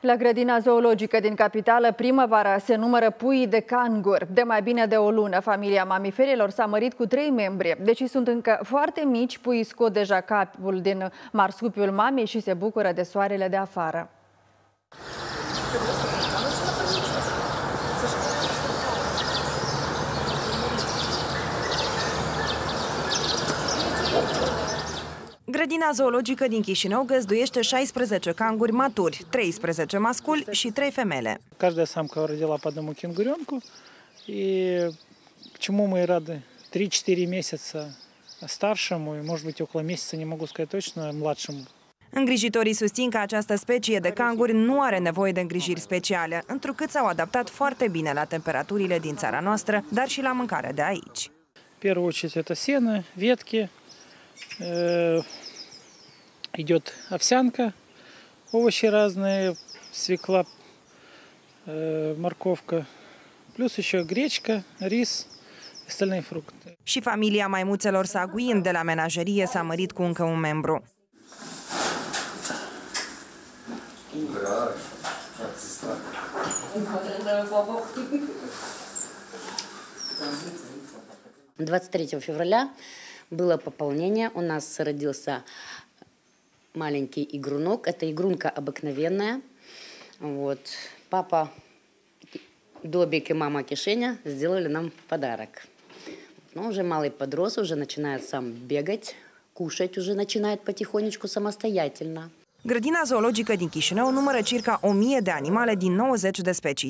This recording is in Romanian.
La grădina zoologică din capitală, primăvara, se numără puii de cangur. De mai bine de o lună, familia mamiferilor s-a mărit cu 3 membri. Deși sunt încă foarte mici, puii scot deja capul din marsupiul mamei și se bucură de soarele de afară. Grădina zoologică din Chișinău găzduiește 16 canguri maturi, 13 masculi și 3 femele. Каждая самка родила по одному кенгуренку, и почему мы рады 3-4 месяца старшему, и, может быть, около месяца, не могу сказать точно, младшему. Îngrijitorii susțin că această specie de canguri nu are nevoie de îngrijiri speciale, întrucât s-au adaptat foarte bine la temperaturile din țara noastră, dar și la mâncarea de aici. В первую очередь это сено, ветки, идет овсянка, овощи разные, свекла, морковка, плюс еще гречка, рис, остальные фрукты. Și familia maimuțelor Saguin de la menajerie s-a mărit cu încă un membru. – 23 февраля было пополнение. У нас родился маленький игрунок. Это игрунка обыкновенная. Вот. Папа Добик и мама Кишеня сделали нам подарок. Но уже малый подрос, уже начинает сам бегать, кушать уже начинает потихонечку самостоятельно. Grădina zoologică din Chișinău numără circa 1000 de animale din 90 de specii.